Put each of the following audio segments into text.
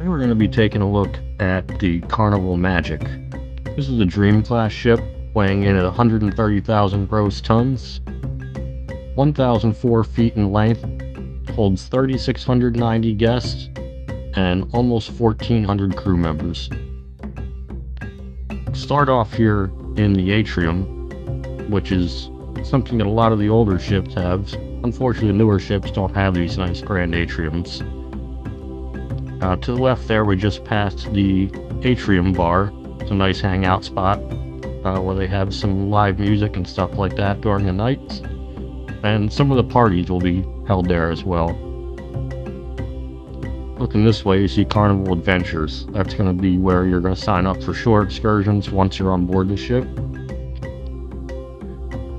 Today we're going to be taking a look at the Carnival Magic. This is a Dream class ship weighing in at 130,000 gross tons, 1,004 feet in length, holds 3,690 guests, and almost 1,400 crew members. Start off here in the atrium, which is something that a lot of the older ships have. Unfortunately, the newer ships don't have these nice grand atriums. To the left there, we just passed the atrium bar. It's a nice hangout spot where they have some live music and stuff like that during the nights. And some of the parties will be held there as well. Looking this way, you see Carnival Adventures. That's going to be where you're going to sign up for shore excursions once you're on board the ship.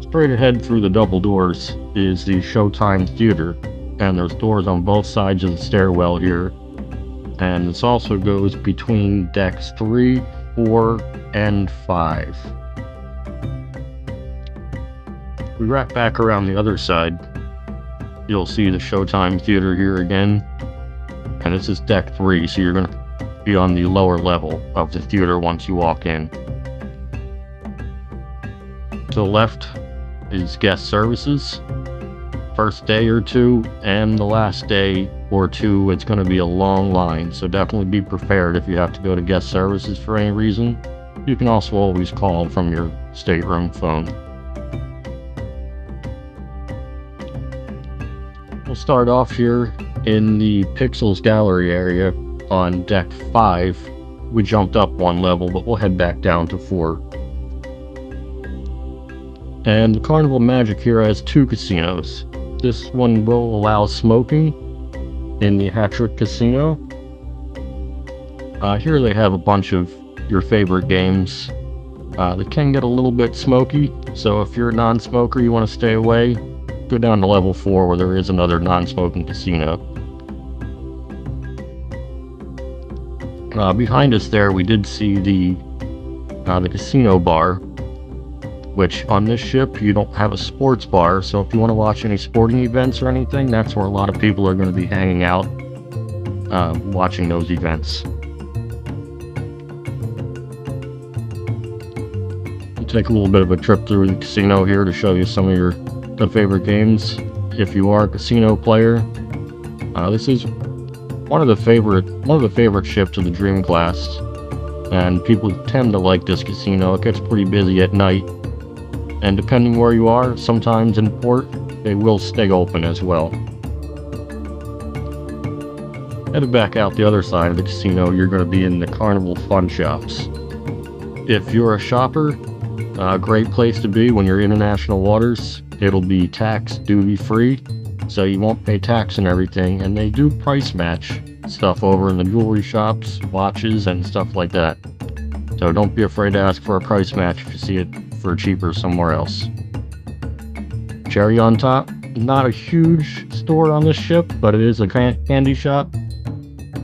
Straight ahead through the double doors is the Showtime Theater, and there's doors on both sides of the stairwell here. And this also goes between decks 3, 4, and 5. We wrap back around the other side. You'll see the Showtime Theater here again. And this is deck 3, so you're going to be on the lower level of the theater once you walk in. To the left is guest services. First day or two and the last day or two, it's going to be a long line, so definitely be prepared if you have to go to guest services for any reason. You can also always call from your stateroom phone. We'll start off here in the Pixels Gallery area on deck 5. We jumped up one level, but we'll head back down to 4. And the Carnival Magic here has 2 casinos. This one will allow smoking in the Hat-Trick Casino. Here they have a bunch of your favorite games. They can get a little bit smoky, so if you're a non-smoker, you want to stay away, go down to level 4 where there is another non-smoking casino. Behind us there, we did see the casino bar, which on this ship you don't have a sports bar, so if you want to watch any sporting events or anything, that's where a lot of people are going to be hanging out, watching those events. We'll take a little bit of a trip through the casino here to show you some of the favorite games. If you are a casino player, this is one of the favorite ships of the Dream class, and people tend to like this casino. It gets pretty busy at night. And depending where you are, sometimes in port, they will stay open as well. Headed back out the other side of the casino, you're going to be in the Carnival Fun Shops. If you're a shopper, a great place to be when you're in international waters. It'll be tax duty free, so you won't pay tax and everything, and they do price match stuff over in the jewelry shops, watches, and stuff like that. So don't be afraid to ask for a price match if you see it for cheaper somewhere else. Cherry on top, not a huge store on this ship, but it is a candy shop.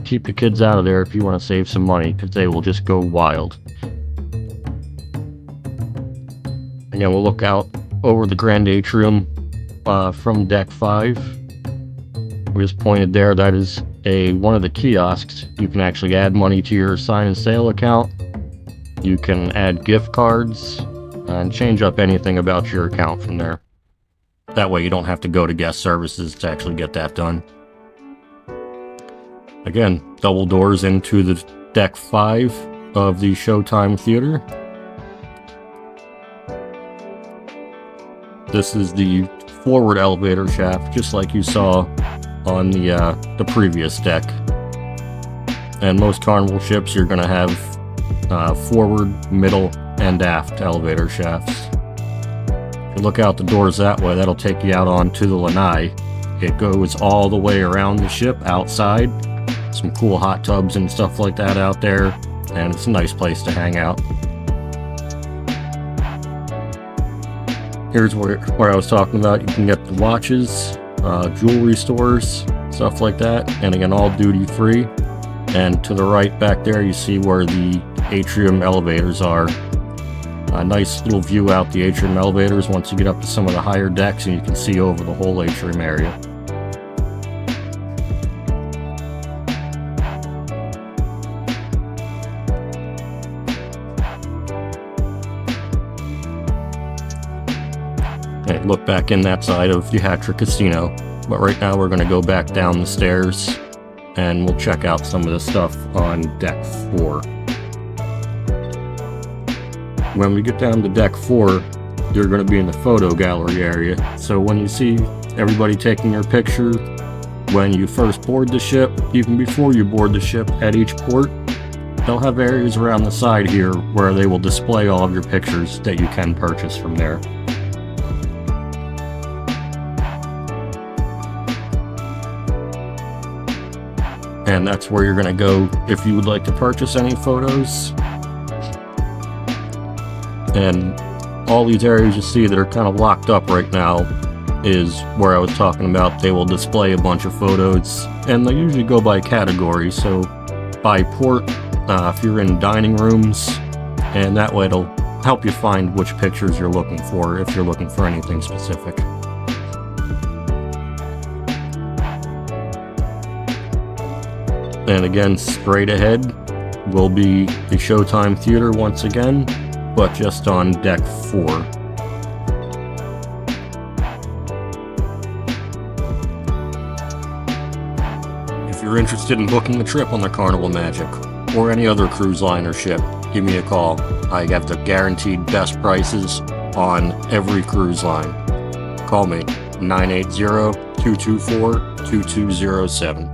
Keep the kids out of there if you want to save some money, because they will just go wild. Again, we'll look out over the Grand Atrium from deck 5. We just pointed there, that is one of the kiosks. You can actually add money to your sign and sale account. You can add gift cards and change up anything about your account from there. That way you don't have to go to guest services to actually get that done. Again, double doors into the deck 5 of the Showtime Theater. This is the forward elevator shaft, just like you saw on the previous deck. And most Carnival ships, you're going to have forward, middle, and aft elevator shafts. If you look out the doors that way, that'll take you out onto the lanai. It goes all the way around the ship outside. Some cool hot tubs and stuff like that out there, and it's a nice place to hang out. Here's where I was talking about. You can get the watches, jewelry stores, stuff like that, and again, all duty free. And to the right back there, you see where the atrium elevators are. A nice little view out the atrium elevators once you get up to some of the higher decks, and you can see over the whole atrium area. and look back in that side of the Hattrick Casino. But right now we're going to go back down the stairs and we'll check out some of the stuff on deck 4. When we get down to deck 4, you're going to be in the photo gallery area. So when you see everybody taking their picture when you first board the ship, even before you board the ship at each port, they'll have areas around the side here where they will display all of your pictures that you can purchase from there. And that's where you're going to go if you would like to purchase any photos. And all these areas you see that are kind of locked up right now is where I was talking about. They will display a bunch of photos, and they usually go by category. So by port, if you're in dining rooms, and that way it'll help you find which pictures you're looking for if you're looking for anything specific. And again, straight ahead will be the Showtime Theater once again, but just on deck 4. If you're interested in booking a trip on the Carnival Magic or any other cruise line or ship, give me a call. I have the guaranteed best prices on every cruise line. Call me, 980-224-2207.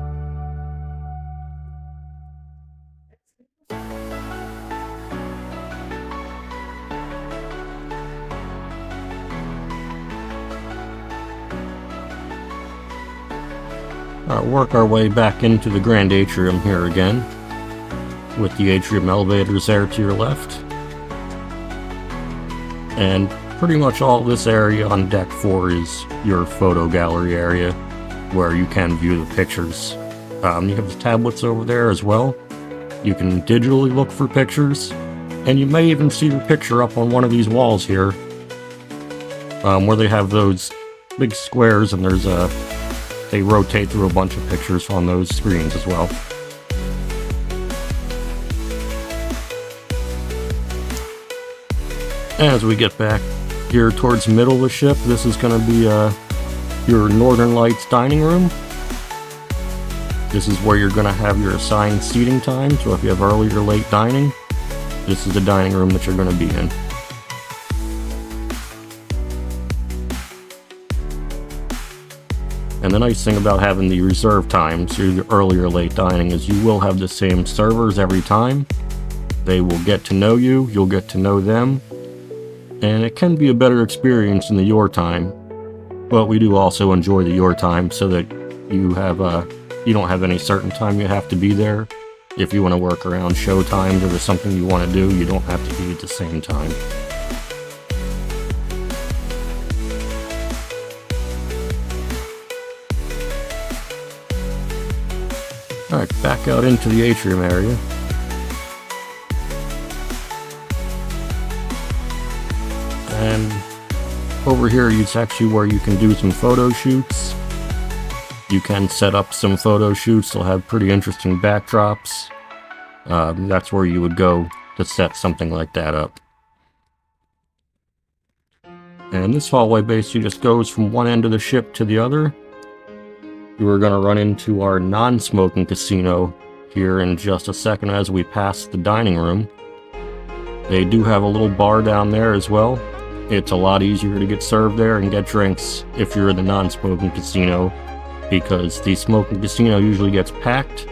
Work our way back into the Grand Atrium here again, with the atrium elevators there to your left. And pretty much all this area on deck 4 is your photo gallery area, where you can view the pictures. You have the tablets over there as well. You can digitally look for pictures, and you may even see your picture up on one of these walls here, where they have those big squares, and there's they rotate through a bunch of pictures on those screens as well. As we get back here towards the middle of the ship, this is going to be your Northern Lights dining room. This is where you're going to have your assigned seating time, so if you have early or late dining, this is the dining room that you're going to be in. And the nice thing about having the reserve times, your early or late dining, is you will have the same servers every time. They will get to know you, you'll get to know them, and it can be a better experience than the your time. But we do also enjoy the your time, so that you don't have any certain time you have to be there. If you want to work around show times or there's something you want to do, you don't have to be at the same time. Alright, back out into the atrium area. And over here it's actually where you can do some photo shoots. You can set up some photo shoots. They'll have pretty interesting backdrops. That's where you would go to set something like that up. And this hallway basically just goes from one end of the ship to the other. We're going to run into our non-smoking casino here in just a second as we pass the dining room. They do have a little bar down there as well. It's a lot easier to get served there and get drinks if you're in the non-smoking casino, because the smoking casino usually gets packed,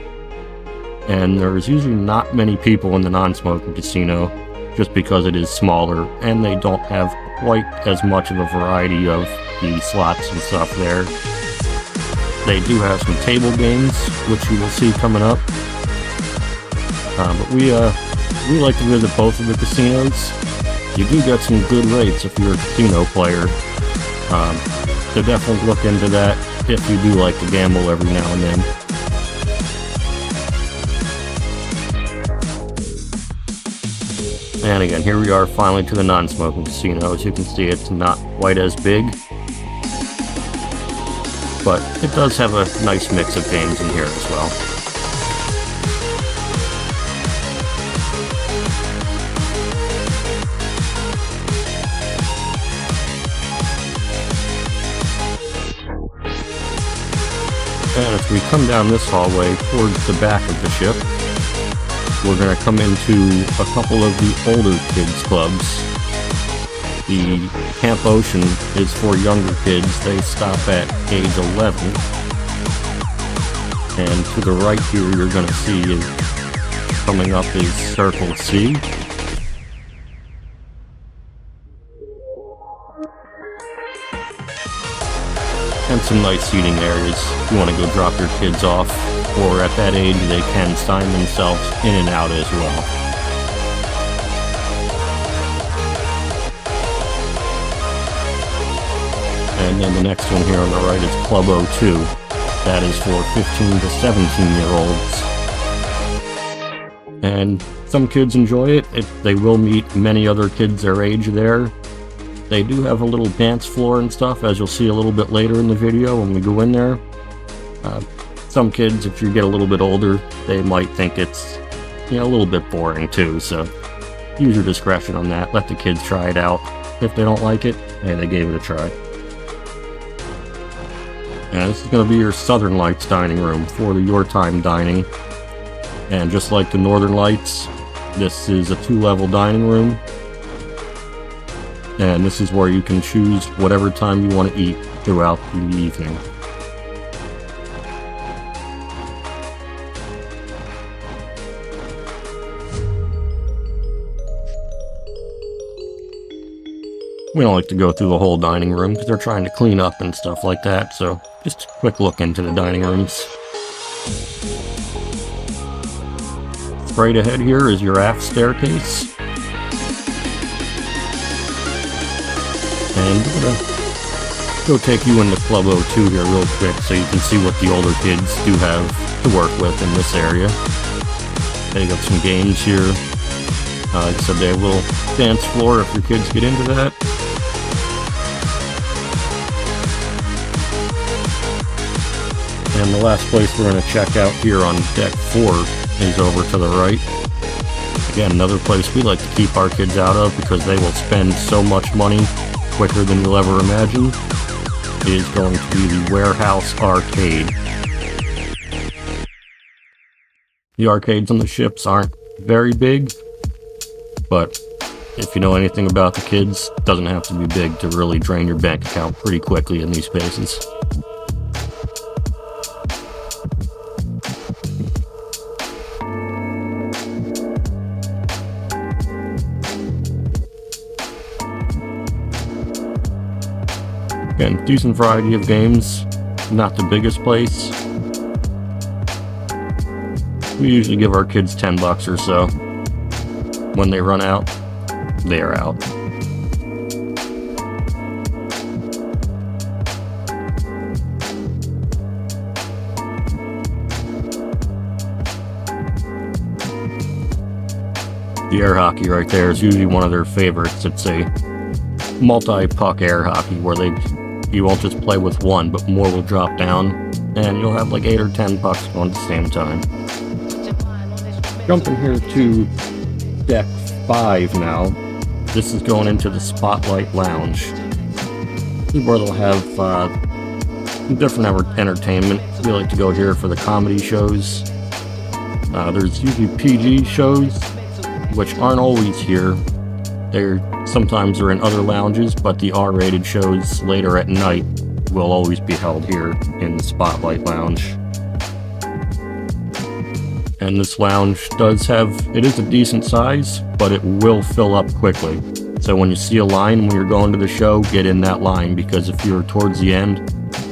and there's usually not many people in the non-smoking casino just because it is smaller, and they don't have quite as much of a variety of the slots and stuff there. They do have some table games, which you will see coming up. But we like to visit both of the casinos. You do get some good rates if you're a casino player. So definitely look into that if you do like to gamble every now and then. And again, here we are finally to the non-smoking casino. As you can see, it's not quite as big, but it does have a nice mix of games in here as well. As we come down this hallway towards the back of the ship, we're going to come into a couple of the older kids clubs. The Camp Ocean is for younger kids. They stop at age 11. And to the right here, you're going to see is coming up is Circle C. And some nice seating areas if you want to go drop your kids off, or at that age they can sign themselves in and out as well. And then the next one here on the right is Club 02. That is for 15 to 17-year-olds. And some kids enjoy it. They will meet many other kids their age there. They do have a little dance floor and stuff, as you'll see a little bit later in the video when we go in there. Some kids, if you get a little bit older, they might think it's, a little bit boring too, so use your discretion on that. Let the kids try it out. If they don't like it, hey, they gave it a try. And this is going to be your Southern Lights dining room for the Your Time dining. And just like the Northern Lights, this is a 2-level dining room. And this is where you can choose whatever time you want to eat throughout the evening. We don't like to go through the whole dining room because they're trying to clean up and stuff like that, so just a quick look into the dining rooms. Straight ahead here is your aft staircase. And I'm gonna go take you into Club 02 here real quick so you can see what the older kids do have to work with in this area. They got some games here. Like I said, they have a little dance floor if your kids get into that. And the last place we're going to check out here on Deck 4 is over to the right. Again, another place we like to keep our kids out of because they will spend so much money quicker than you'll ever imagine, is going to be the Warehouse Arcade. The arcades on the ships aren't very big, but if you know anything about the kids, it doesn't have to be big to really drain your bank account pretty quickly in these spaces. Again, decent variety of games, not the biggest place. We usually give our kids 10 bucks or so. When they run out, they are out. The air hockey right there is usually one of their favorites. It's a multi-puck air hockey where you won't just play with one, but more will drop down, and you'll have like 8 or 10 pucks going at the same time. Jumping here to Deck 5 now. This is going into the Spotlight Lounge. This is where they'll have different entertainment. We like to go here for the comedy shows. There's usually PG shows, which aren't always here. Sometimes they're in other lounges, but the R-rated shows later at night will always be held here in the Spotlight Lounge. And this lounge it is a decent size, but it will fill up quickly. So when you see a line when you're going to the show, get in that line, because if you're towards the end,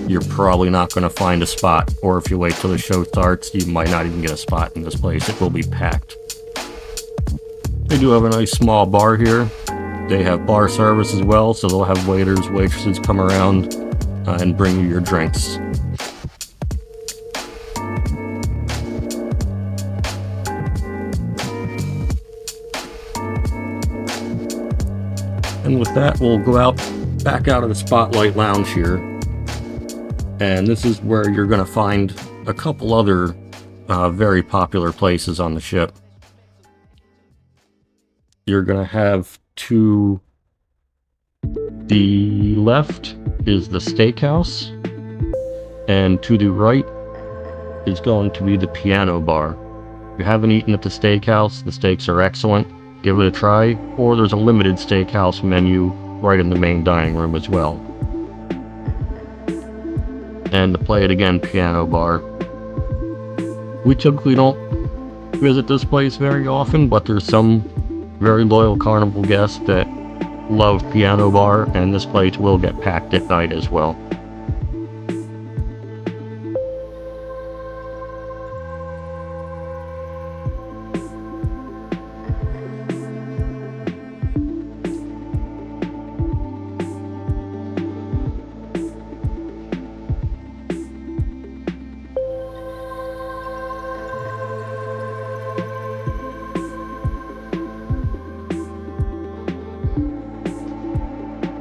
you're probably not going to find a spot. Or if you wait till the show starts, you might not even get a spot in this place. It will be packed. They do have a nice small bar here. They have bar service as well, so they'll have waiters, waitresses come around and bring you your drinks. And with that, we'll go back out of the Spotlight Lounge here. And this is where you're going to find a couple other very popular places on the ship. You're going to have to the left is the steakhouse, and to the right is going to be the piano bar. If you haven't eaten at the steakhouse, the steaks are excellent. Give it a try, or there's a limited steakhouse menu right in the main dining room as well. And the Play It Again piano bar. We typically don't visit this place very often, but there's some very loyal Carnival guests that love piano bar, and this place will get packed at night as well.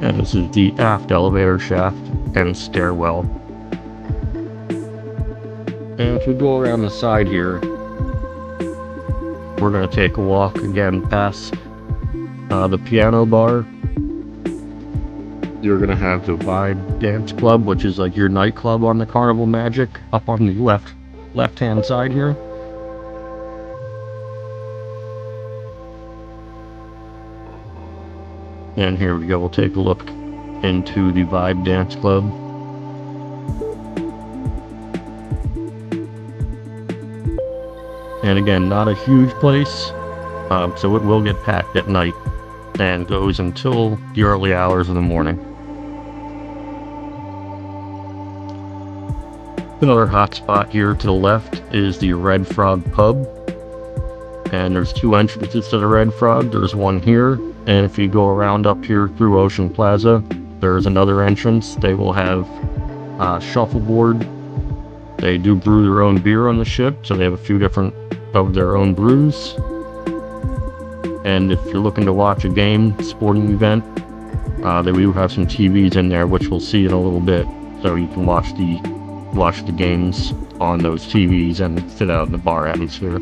And this is the aft elevator shaft and stairwell. And if we go around the side here, we're going to take a walk again past the piano bar. You're going to have the Vibe Dance Club, which is like your nightclub on the Carnival Magic, up on the left-hand side here. And here we go, we'll take a look into the Vibe Dance Club. And again, not a huge place, so it will get packed at night and goes until the early hours of the morning. Another hot spot here to the left is the Red Frog Pub. And there's two entrances to the Red Frog. There's one here, and if you go around up here through Ocean Plaza, there's another entrance. They will have shuffleboard. They do brew their own beer on the ship, so they have a few different of their own brews. And if you're looking to watch a game, sporting event, they do have some TVs in there, which we'll see in a little bit, so you can watch the games on those TVs and sit out in the bar atmosphere.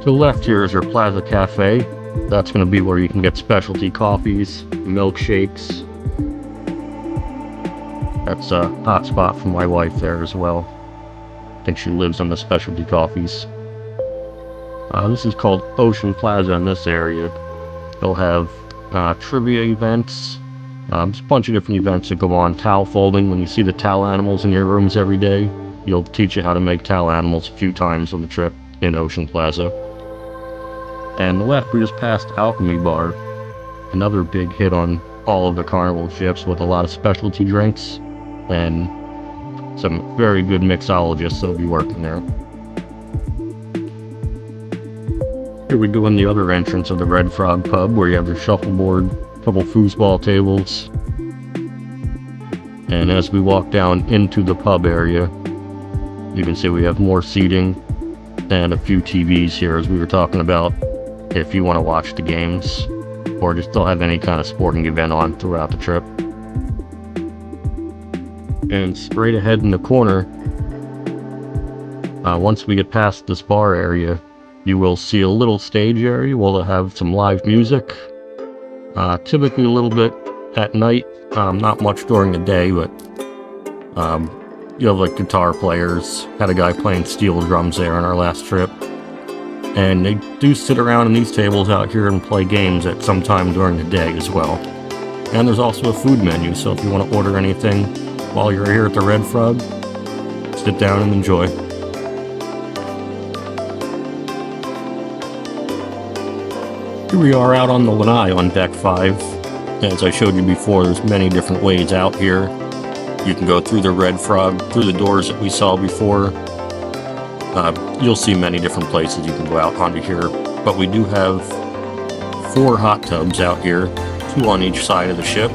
To the left here is your Plaza Cafe. That's going to be where you can get specialty coffees, milkshakes. That's a hot spot for my wife there as well. I think she lives on the specialty coffees. This is called Ocean Plaza in this area. They'll have trivia events. Just a bunch of different events that go on. Towel folding. When you see the towel animals in your rooms every day, you'll teach you how to make towel animals a few times on the trip in Ocean Plaza. And the left, we just passed Alchemy Bar, another big hit on all of the Carnival ships with a lot of specialty drinks and some very good mixologists that'll be working there. Here we go in the other entrance of the Red Frog Pub, where you have your shuffleboard, a couple foosball tables. And as we walk down into the pub area, you can see we have more seating and a few TVs here, as we were talking about, if you want to watch the games or just don't have any kind of sporting event on throughout the trip. And straight ahead in the corner, once we get past this bar area, you will see a little stage area where they'll have some live music. Typically a little bit at night, not much during the day, but you have like guitar players. Had a guy playing steel drums there on our last trip. And they do sit around in these tables out here and play games at some time during the day as well. And there's also a food menu, so if you want to order anything while you're here at the Red Frog, sit down and enjoy. Here we are out on the lanai on Deck 5. As I showed you before, there's many different ways out here. You can go through the Red Frog, through the doors that we saw before. You'll see many different places you can go out onto here, but we do have 4 hot tubs out here, 2 on each side of the ship.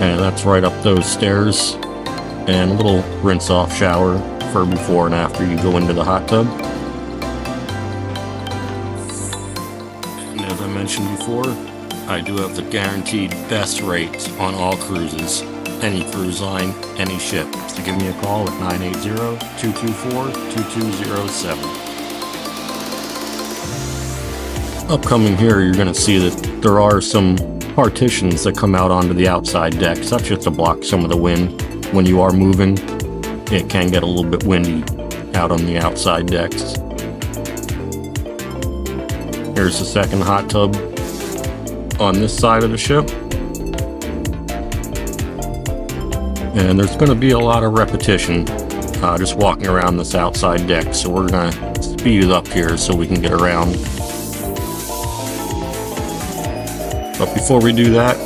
And that's right up those stairs, and a little rinse-off shower for before and after you go into the hot tub. And as I mentioned before, I do have the guaranteed best rates on all cruises. Any cruise line, any ship. So give me a call at 980-224-2207. Upcoming here, you're going to see that there are some partitions that come out onto the outside deck, such as to block some of the wind. when you are moving, it can get a little bit windy out on the outside decks. Here's the second hot tub on this side of the ship. And there's going to be a lot of repetition just walking around this outside deck, so we're going to speed it up here so we can get around. But before we do that,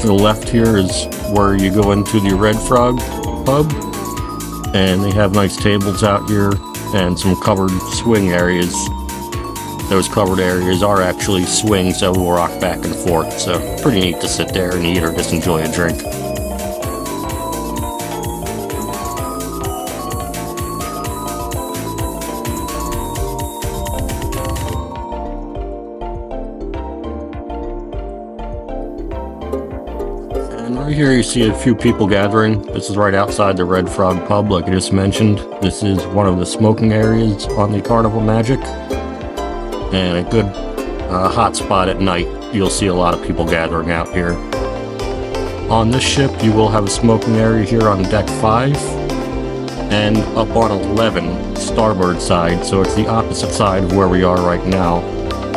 to the left here is where you go into the Red Frog pub, and they have nice tables out here and some covered swing areas. Those covered areas are actually swings that will rock back and forth, so pretty neat to sit there and eat or just enjoy a drink. And right here you see a few people gathering. This is right outside the Red Frog pub, like I just mentioned. This is one of the smoking areas on the Carnival Magic. And a good hot spot at night. You'll see a lot of people gathering out here. On this ship, you will have a smoking area here on deck 5 and up on 11, starboard side. So it's the opposite side of where we are right now.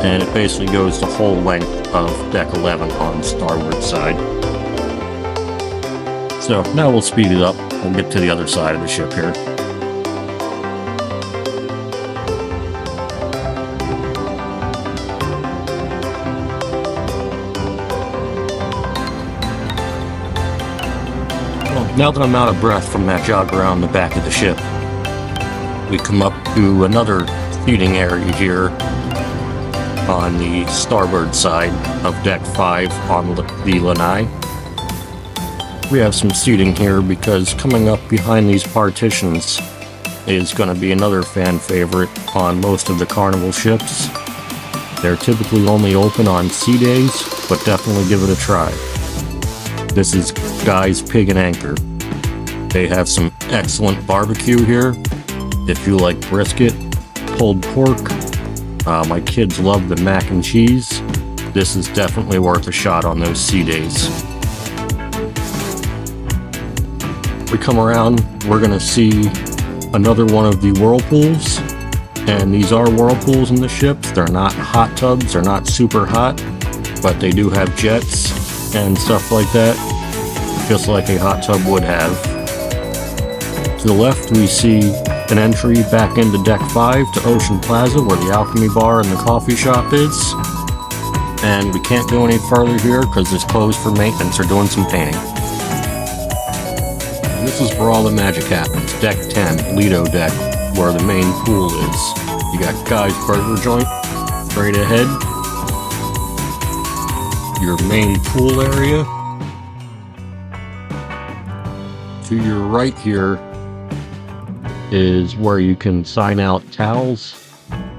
And it basically goes the whole length of deck 11 on starboard side. So now we'll speed it up. We'll get to the other side of the ship here. Now that I'm out of breath from that jog around the back of the ship, we come up to another seating area here on the starboard side of deck 5 on the lanai. We have some seating here because coming up behind these partitions is going to be another fan favorite on most of the Carnival ships. They're typically only open on sea days, but definitely give it a try. This is Guy's Pig and Anchor. They have some excellent barbecue here. If you like brisket, pulled pork, my kids love the mac and cheese. This is definitely worth a shot on those sea days. We come around, we're gonna see another one of the whirlpools. And these are whirlpools in the ships. They're not hot tubs, they're not super hot, but they do have jets and stuff like that, just like a hot tub would have. To the left, we see an entry back into deck 5 to Ocean Plaza, where the Alchemy Bar and the coffee shop is. And we can't go any further here because it's closed for maintenance or doing some painting. And this is where all the magic happens. Deck 10, Lido deck, where the main pool is. You got Guy's Burger Joint straight ahead. Your main pool area. To your right here is where you can sign out towels,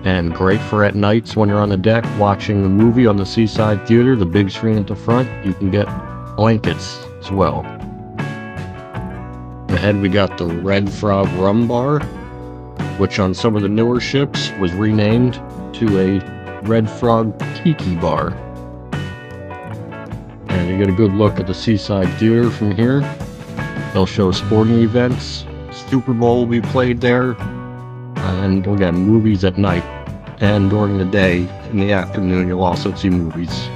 and great for at nights when you're on the deck watching the movie on the Seaside Theater, the big screen at the front. You can get blankets as well. Ahead we got the Red Frog Rum Bar, which on some of the newer ships was renamed to a Red Frog Tiki Bar. And you get a good look at the Seaside Theater from here. They'll show sporting events. Super Bowl will be played there. And we'll get movies at night. And during the day, in the afternoon, you'll also see movies.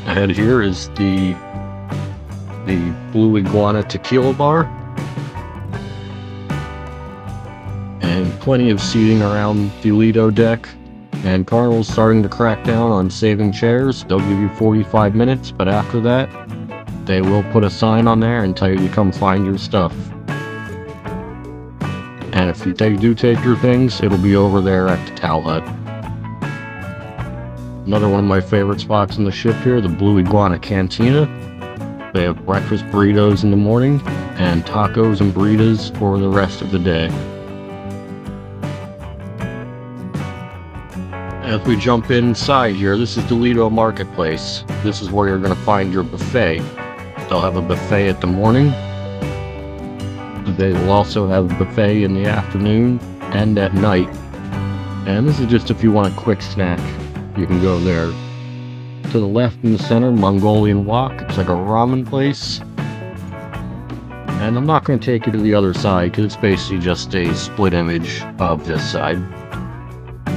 Ahead here is the Blue Iguana Tequila Bar. And plenty of seating around the Lido deck. And Carnival's starting to crack down on saving chairs. They'll give you 45 minutes, but after that, they will put a sign on there and tell you to come find your stuff. And if they do take your things, it'll be over there at the Towel Hut. Another one of my favorite spots in the ship here, the Blue Iguana Cantina. They have breakfast burritos in the morning and tacos and burritos for the rest of the day. As we jump inside here, this is the Lido Marketplace. This is where you're going to find your buffet. They'll have a buffet at the morning. They will also have a buffet in the afternoon and at night. And this is just if you want a quick snack, you can go there. To the left in the center, Mongolian Wok. It's like a ramen place. And I'm not going to take you to the other side because it's basically just a split image of this side.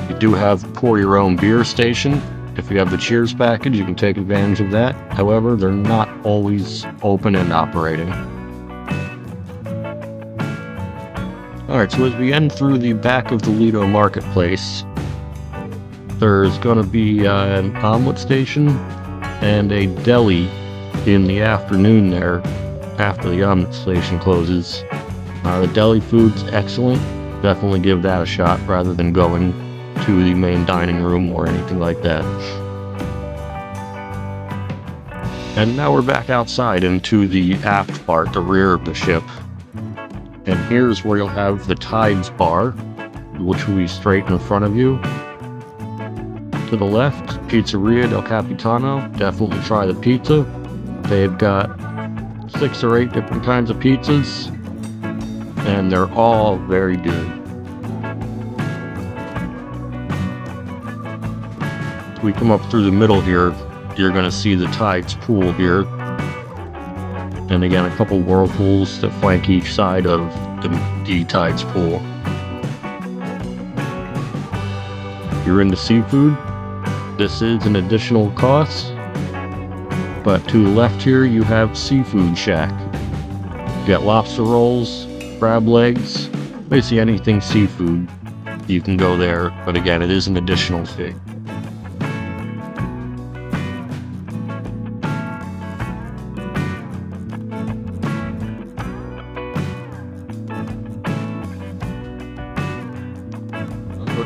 You do have pour your own beer station. If you have the Cheers package, you can take advantage of that. However, they're not always open and operating. Alright, so as we end through the back of the Lido Marketplace, there's going to be an omelet station and a deli in the afternoon there after the omelet station closes. The deli food's excellent. Definitely give that a shot rather than going to the main dining room or anything like that. And now we're back outside into the aft part, the rear of the ship. And here's where you'll have the Tides bar, which will be straight in front of you. To the left, Pizzeria del Capitano. Definitely try the pizza. They've got 6 or 8 different kinds of pizzas, and they're all very good. We come up through the middle here, you're going to see the Tides pool here. And again, a couple whirlpools that flank each side of the Tides pool. If you're into seafood, this is an additional cost. But to the left here, you have Seafood Shack. You got lobster rolls, crab legs, basically anything seafood. You can go there, but again, it is an additional fee.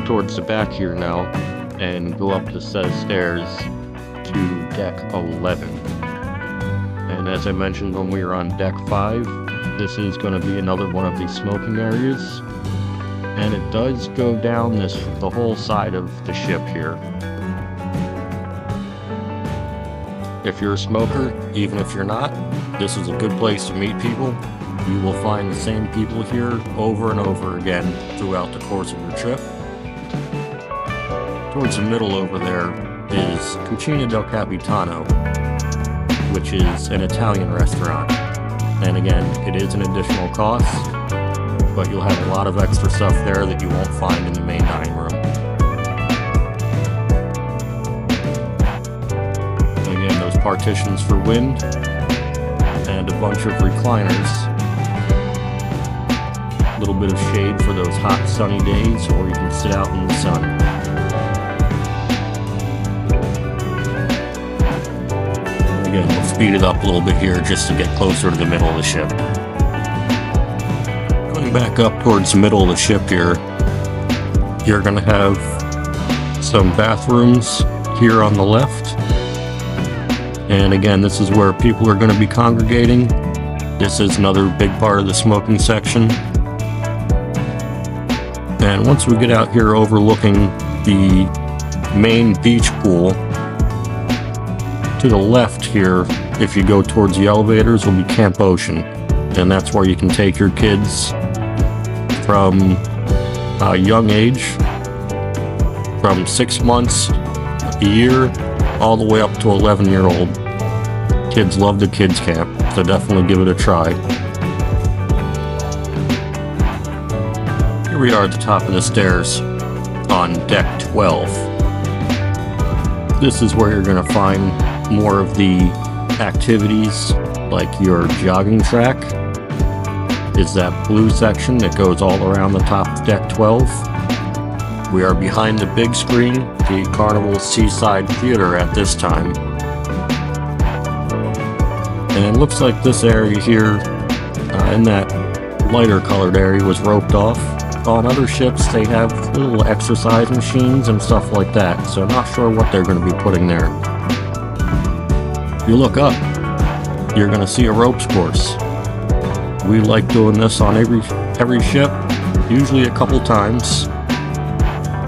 Towards the back here now and go up the set of stairs to deck 11. And as I mentioned when we were on deck 5, this is going to be another one of these smoking areas, and it does go down the whole side of the ship here. If you're a smoker, even if you're not, this is a good place to meet people. You will find the same people here over and over again throughout the course of your trip. Towards the middle over there is Cucina del Capitano, which is an Italian restaurant. And again, it is an additional cost, but you'll have a lot of extra stuff there that you won't find in the main dining room. And again, those partitions for wind, and a bunch of recliners. A little bit of shade for those hot sunny days, or you can sit out in the sun. Again, we'll speed it up a little bit here just to get closer to the middle of the ship. Going back up towards the middle of the ship here, you're going to have some bathrooms here on the left. And again, this is where people are going to be congregating. This is another big part of the smoking section. And once we get out here overlooking the main beach pool, to the left here, if you go towards the elevators, will be Camp Ocean. And that's where you can take your kids from a young age, from 6 months, a year, all the way up to 11-year-old. Kids love the kids camp, so definitely give it a try. Here we are at the top of the stairs on deck 12. This is where you're going to find more of the activities, like your jogging track is that blue section that goes all around the top of deck 12. We are behind the big screen, the Carnival Seaside Theater at this time. And it looks like this area here, in that lighter colored area, was roped off. On other ships, they have little exercise machines and stuff like that, so I'm not sure what they're going to be putting there. If you look up, you're going to see a ropes course. We like doing this on every ship, usually a couple times.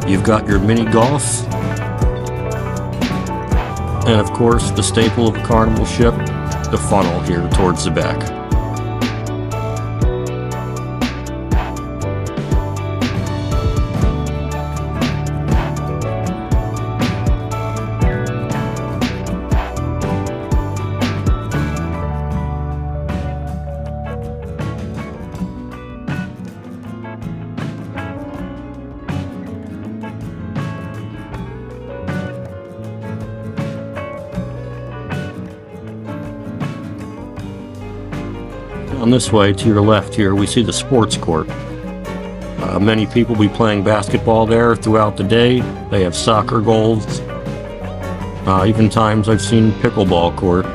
You've got your mini golf, and of course the staple of a Carnival ship, the funnel here towards the back. Down this way to your left here, we see the sports court. Many people will be playing basketball there throughout the day. They have soccer goals. Even times I've seen pickleball court.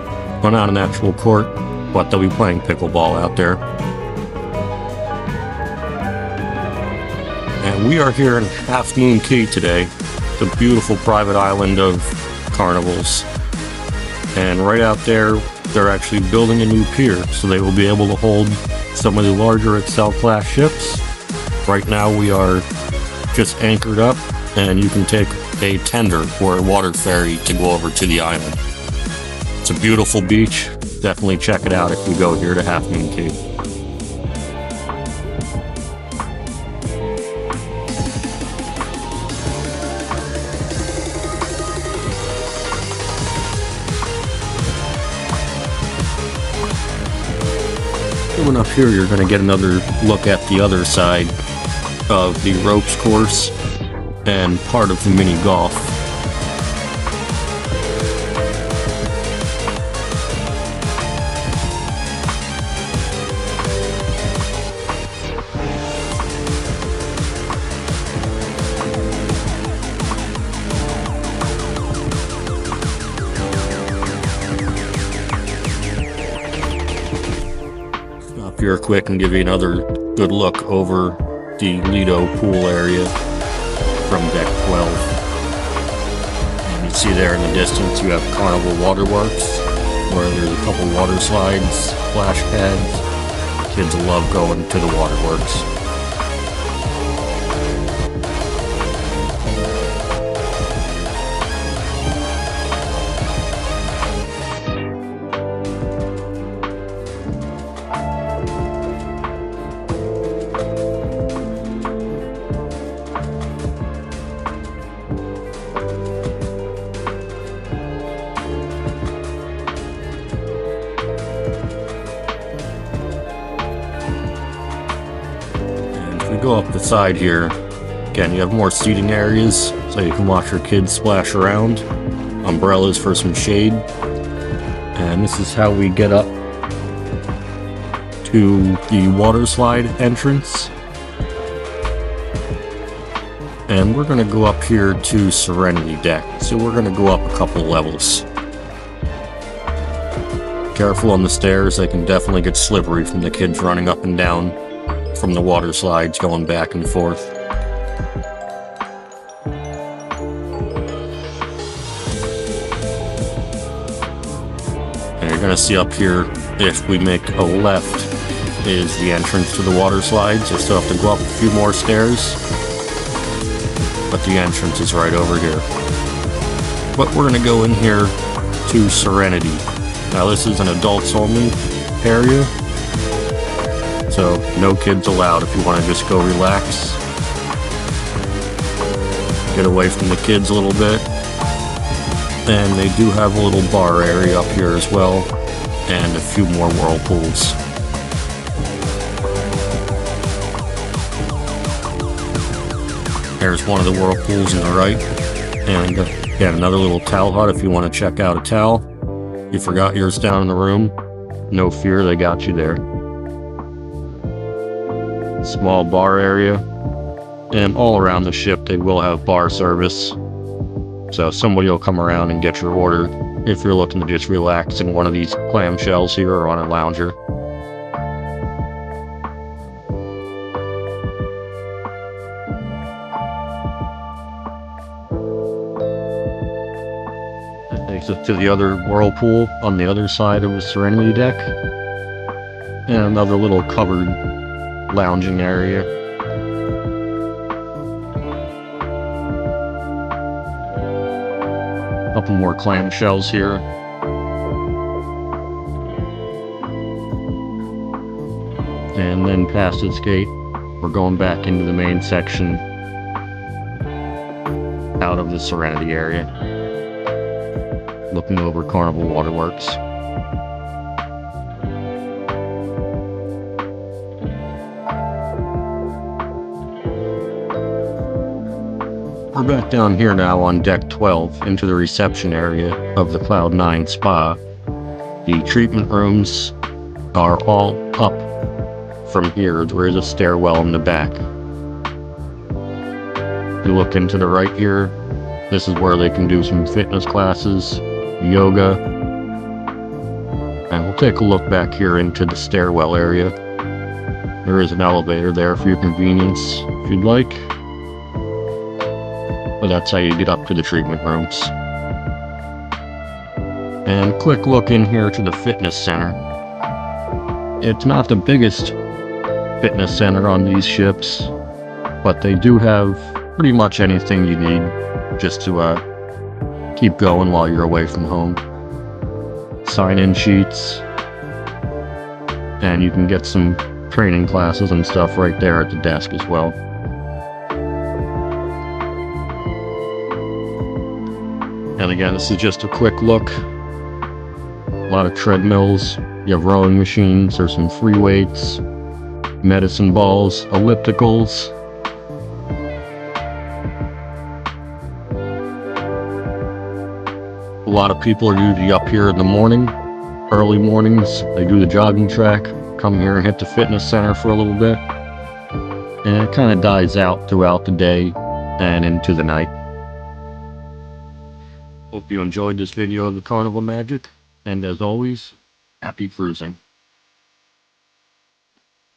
Well, not an actual court, but they'll be playing pickleball out there. And we are here in Half Moon Cay today, the beautiful private island of Carnival's. And right out there, they're actually building a new pier, so they will be able to hold some of the larger Excel class ships. Right now we are just anchored up, and you can take a tender or a water ferry to go over to the island. It's a beautiful beach. Definitely check it out if you go here to Half Moon Cay. Coming up here, you're going to get another look at the other side of the ropes course and part of the mini golf. Stop here quick and give you another good look over the Lido pool area from deck 12. And you see there in the distance you have Carnival Waterworks, where there's a couple water slides, splash pads. Kids love going to the waterworks. We go up the side here. Again, you have more seating areas, so you can watch your kids splash around. Umbrellas for some shade. And this is how we get up to the water slide entrance. And we're going to go up here to Serenity Deck. So we're going to go up a couple levels. Careful on the stairs, they can definitely get slippery from the kids running up and down from the water slides going back and forth. And you're going to see up here, if we make a left, is the entrance to the water slides. You still have to go up a few more stairs, but the entrance is right over here. But we're going to go in here to Serenity. Now this is an adults only area, so no kids allowed if you want to just go relax. Get away from the kids a little bit. And they do have a little bar area up here as well, and a few more whirlpools. There's one of the whirlpools on the right, and again, another little towel hut if you want to check out a towel. You forgot yours down in the room, no fear, they got you there. Small bar area, and all around the ship they will have bar service, so somebody will come around and get your order if you're looking to just relax in one of these clamshells here or on a lounger. That takes us to the other whirlpool on the other side of the Serenity Deck, and another little covered lounging area. Couple more clamshells here. And then past this gate, we're going back into the main section out of the Serenity area, looking over Carnival Waterworks. We're back down here now on deck 12 into the reception area of the Cloud 9 Spa. The treatment rooms are all up from here. There is a stairwell in the back. If you look into the right here, this is where they can do some fitness classes, yoga. And we'll take a look back here into the stairwell area. There is an elevator there for your convenience if you'd like. But that's how you get up to the treatment rooms. And quick look in here to the fitness center. It's not the biggest fitness center on these ships, but they do have pretty much anything you need just to keep going while you're away from home. Sign-in sheets, and you can get some training classes and stuff right there at the desk as well. And again, this is just a quick look. A lot of treadmills, you have rowing machines, there's some free weights, medicine balls, ellipticals. A lot of people are usually up here in the morning, early mornings. They do the jogging track, come here and hit the fitness center for a little bit. And it kind of dies out throughout the day and into the night. Hope you enjoyed this video of the Carnival Magic, and as always, happy cruising.